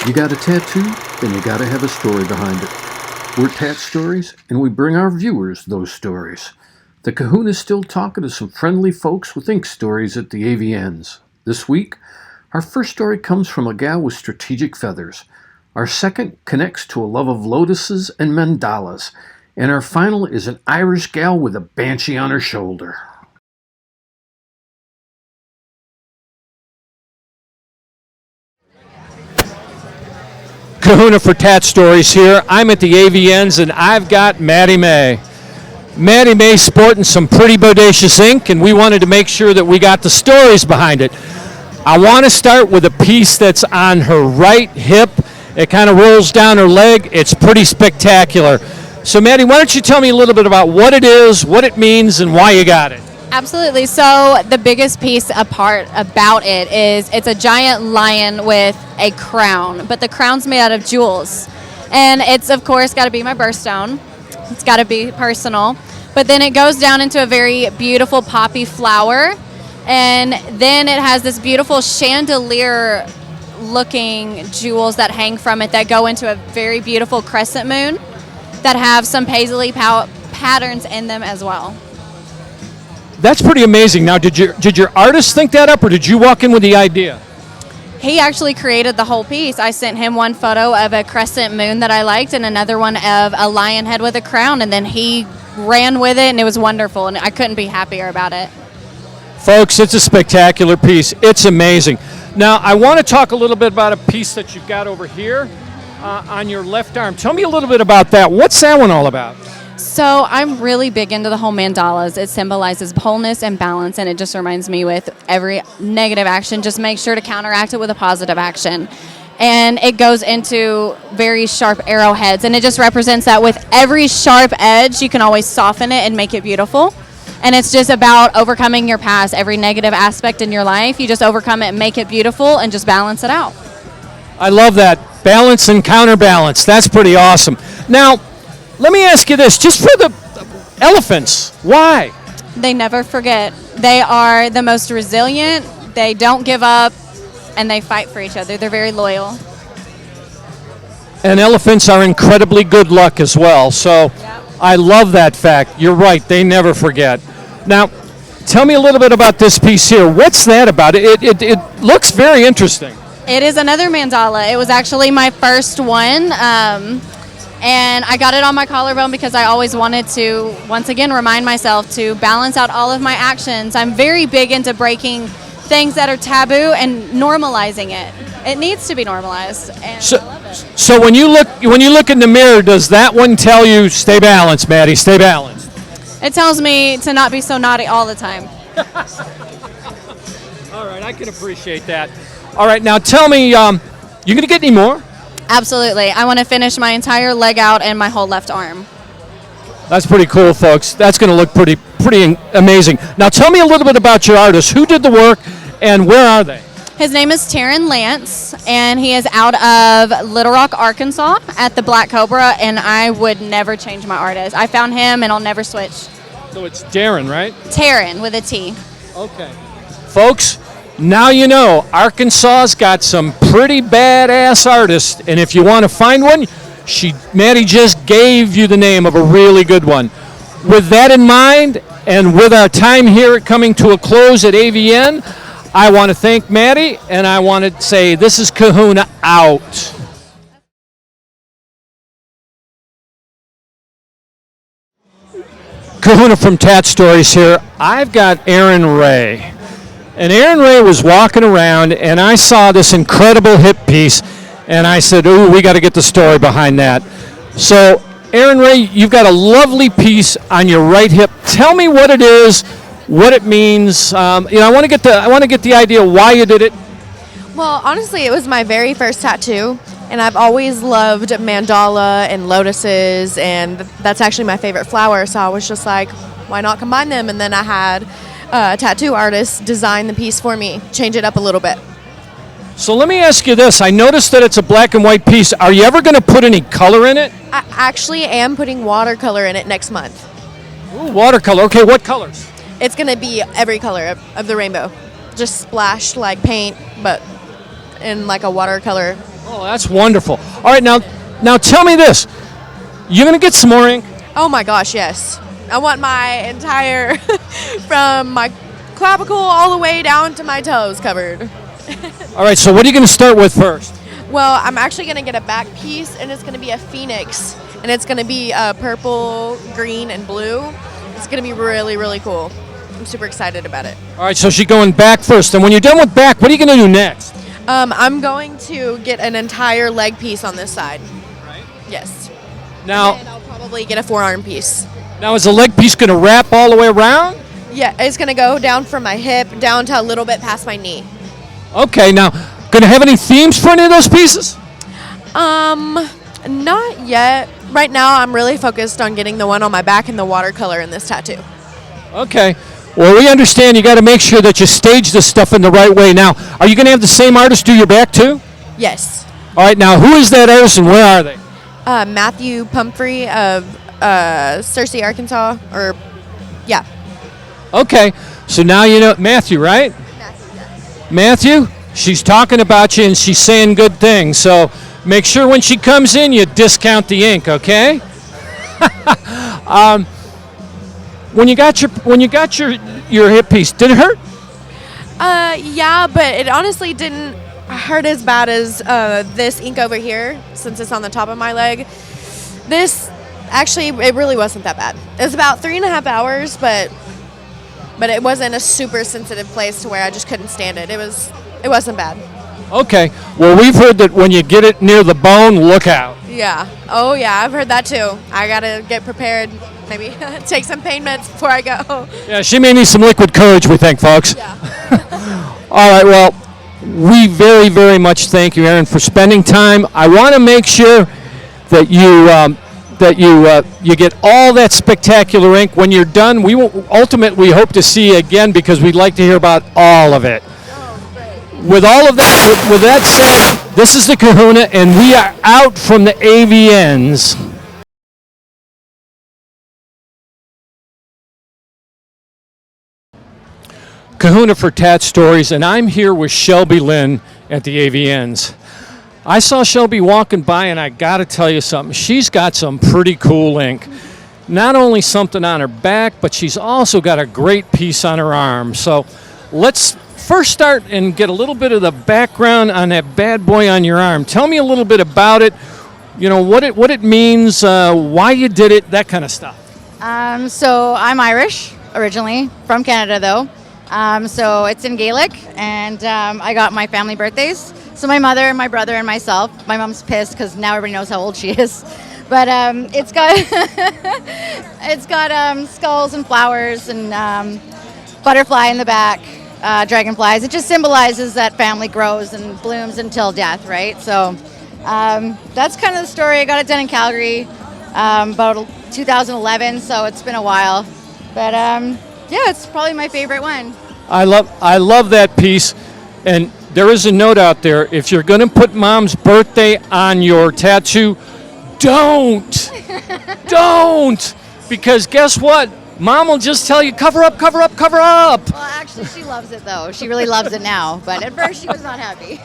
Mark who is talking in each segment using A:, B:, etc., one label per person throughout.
A: You got a tattoo? Then you gotta have a story behind it. We're Tat-Stories, and we bring our viewers those stories. The Kahuna's still talking to some friendly folks with ink stories at the AVNs. This week, our first story comes from a gal with strategic feathers. Our second connects to a love of lotuses and mandalas. And our final is an Irish gal with a banshee on her shoulder.
B: Kahuna for Tat-Stories here. I'm at the AVNs and I've got Maddy May. Maddy May sporting some pretty bodacious ink, and we wanted to make sure that we got the stories behind it. I want to start with a piece that's on her right hip. It kind of rolls down her leg. It's pretty spectacular. So Maddy, why don't you tell me a little bit about what it is, what it means, and why you got it?
C: Absolutely. So the biggest piece apart about it is it's a giant lion with a crown, but the crown's made out of jewels. And it's, of course, got to be my birthstone. It's got to be personal. But then it goes down into a very beautiful poppy flower. And then it has this beautiful chandelier-looking jewels that hang from it that go into a very beautiful crescent moon that have some paisley patterns in them as well.
B: That's pretty amazing. Now, did your artist think that up, or did you walk in with the idea?
C: He actually created the whole piece. I sent him one photo of a crescent moon that I liked and another one of a lion head with a crown, and then he ran with it, and it was wonderful, and I couldn't be happier about it.
B: Folks, it's a spectacular piece. It's amazing. Now, I want to talk a little bit about a piece that you've got over here on your left arm. Tell me a little bit about that. What's that one all about?
C: So I'm really big into the whole mandalas. It symbolizes wholeness and balance, and it just reminds me with every negative action, just make sure to counteract it with a positive action. And it goes into very sharp arrowheads, and it just represents that with every sharp edge, you can always soften it and make it beautiful. And it's just about overcoming your past, every negative aspect in your life. You just overcome it and make it beautiful and just balance it out.
B: I love that. Balance and counterbalance. That's pretty awesome. Now, let me ask you this, just for the elephants, why?
C: They never forget. They are the most resilient, they don't give up, and they fight for each other. They're very loyal.
B: And elephants are incredibly good luck as well, so yep. I love that fact. You're right, they never forget. Now, tell me a little bit about this piece here. What's that about? It looks very interesting.
C: It is another mandala. It was actually my first one. And I got it on my collarbone because I always wanted to, once again, remind myself to balance out all of my actions. I'm very big into breaking things that are taboo and normalizing it. It needs to be normalized, and I love it.
B: So when you look in the mirror, does that one tell you, stay balanced, Maddy, stay balanced?
C: It tells me to not be so naughty all the time.
B: All right, I can appreciate that. All right, now tell me, you going to get any more?
C: Absolutely. I want to finish my entire leg out and my whole left arm.
B: That's pretty cool, folks. That's going to look pretty amazing. Now, tell me a little bit about your artist. Who did the work, and where are they?
C: His name is Taryn Lance, and he is out of Little Rock, Arkansas at the Black Cobra, and I would never change my artist. I found him, and I'll never switch.
B: So it's Darren, right?
C: Taryn with a T.
B: Okay. Folks, now you know, Arkansas's got some pretty badass artists, and if you want to find one, Maddy just gave you the name of a really good one. With that in mind, and with our time here coming to a close at AVN, I want to thank Maddy, and I want to say this is Kahuna out. Kahuna from Tat-Stories here. I've got Aryann Rae. And Aryann Rae was walking around, and I saw this incredible hip piece, and I said, ooh, we got to get the story behind that. So, Aryann Rae, you've got a lovely piece on your right hip. Tell me what it is, what it means. I want to get the idea why you did it.
D: Well, honestly, it was my very first tattoo, and I've always loved mandala and lotuses, and that's actually my favorite flower, so I was just like, why not combine them? And then I had a tattoo artist design the piece for me, change it up a little bit.
B: So let me ask you this. I noticed that it's a black and white piece. Are you ever going to put any color in it?
D: I actually am putting watercolor in it next month.
B: Ooh, watercolor. Okay, what colors?
D: It's going to be every color of the rainbow. Just splashed like paint, but in like a watercolor.
B: Oh, that's wonderful. All right, now tell me this. You're going to get some more ink?
D: Oh my gosh, yes. I want my entire, from my clavicle all the way down to my toes covered.
B: All right, so what are you going to start with first?
D: Well, I'm actually going to get a back piece, and it's going to be a phoenix, and it's going to be purple, green, and blue. It's going to be really, really cool. I'm super excited about it.
B: All right, so she's going back first. And when you're done with back, what are you going to do next?
D: I'm going to get an entire leg piece on this side.
B: Right.
D: Yes.
B: Now,
D: And I'll probably get a forearm piece.
B: now is the leg piece going to wrap all the way around?
D: Yeah, it's going to go down from my hip down to a little bit past my knee.
B: Okay, now, going to have any themes for any of those pieces?
D: Not yet. Right now, I'm really focused on getting the one on my back and the watercolor in this tattoo.
B: Okay. Well, we understand you got to make sure that you stage this stuff in the right way. Now, are you going to have the same artist do your back too?
D: Yes.
B: All right, now, who is that artist and where are they?
D: Matthew Pumphrey of Searcy, Arkansas. Yeah.
B: Okay, so now you know Matthew, right? Matthew, she's talking about you and she's saying good things. So make sure when she comes in, you discount the ink, okay? When you got your hip piece, did it hurt?
D: Yeah, but it honestly didn't hurt as bad as this ink over here, since it's on the top of my leg. This, actually, it really wasn't that bad. It was about 3.5 hours, but it wasn't a super sensitive place to where I just couldn't stand it. It wasn't bad.
B: Okay. Well, we've heard that when you get it near the bone, look out.
D: Yeah. Oh, yeah, I've heard that too. I got to get prepared. Maybe take some pain meds before I go.
B: Yeah, she may need some liquid courage, we think, folks.
D: Yeah.
B: All right, well, we very, very much thank you, Aryann, for spending time. I want to make sure that you get all that spectacular ink. When you're done, we will ultimately hope to see you again because we'd like to hear about all of it. With all of that, with that said, this is the Kahuna, and we are out from the AVNs. Kahuna for Tat-Stories, and I'm here with Shelby Lynne at the AVNs. I saw Shelby walking by, and I got to tell you something. She's got some pretty cool ink. Not only something on her back, but she's also got a great piece on her arm. So let's first start and get a little bit of the background on that bad boy on your arm. Tell me a little bit about it, you know, what it means, why you did it, that kind of stuff.
E: So I'm Irish originally, from Canada though. So it's in Gaelic, and I got my family birthdays. So my mother, my brother, and myself. My mom's pissed because now everybody knows how old she is. But it's got it's got skulls and flowers and butterfly in the back, dragonflies. It just symbolizes that family grows and blooms until death, right? So that's kind of the story. I got it done in Calgary about 2011, so it's been a while. But yeah, it's probably my favorite one.
B: I love that piece, and there is a note out there. If you're going to put Mom's birthday on your tattoo, don't, because guess what? Mom will just tell you, cover up, cover up, cover up.
E: Well, actually, she loves it though. She really loves it now, but at first she was not happy.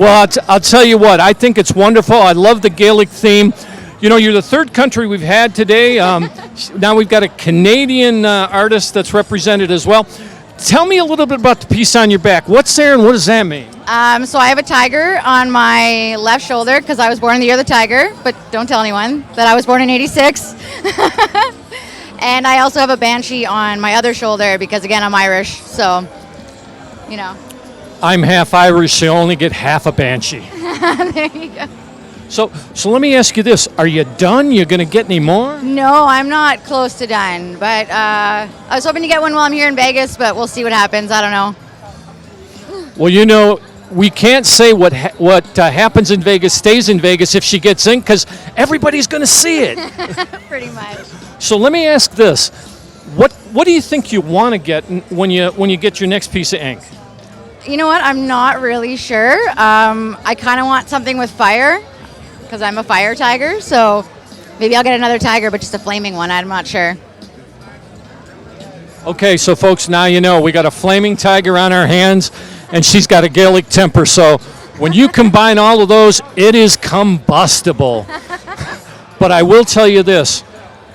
B: Well, I'll tell you what. I think it's wonderful. I love the Gaelic theme. You know, you're the third country we've had today. Now we've got a Canadian artist that's represented as well. Tell me a little bit about the piece on your back. What's there and what does that mean?
E: So I have a tiger on my left shoulder because I was born in the year of the tiger, but don't tell anyone that I was born in '86. And I also have a banshee on my other shoulder because, again, I'm Irish, so, you know.
B: I'm half Irish, so you only get half a banshee.
E: There you go.
B: So let me ask you this. Are you done? You going to get any more?
E: No, I'm not close to done, but I was hoping to get one while I'm here in Vegas, but we'll see what happens. I don't know.
B: Well, you know, we can't say what happens in Vegas stays in Vegas if she gets in because everybody's going to see it.
E: Pretty much.
B: So let me ask this. What do you think you want to get when you get your next piece of ink?
E: You know what? I'm not really sure. I kind of want something with fire because I'm a fire tiger, so maybe I'll get another tiger, but just a flaming one. I'm not sure.
B: Okay, so folks, now you know we got a flaming tiger on our hands, and she's got a Gaelic temper. So when you combine all of those, it is combustible. But I will tell you this,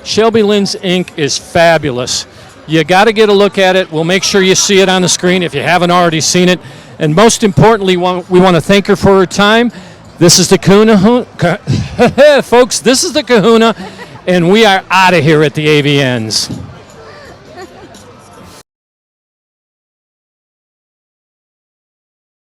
B: Shelby Lynne's ink is fabulous. You got to get a look at it. We'll make sure you see it on the screen if you haven't already seen it. And most importantly, we want to thank her for her time. This is the Kahuna. Folks, this is the Kahuna, and we are out of here at the AVNs.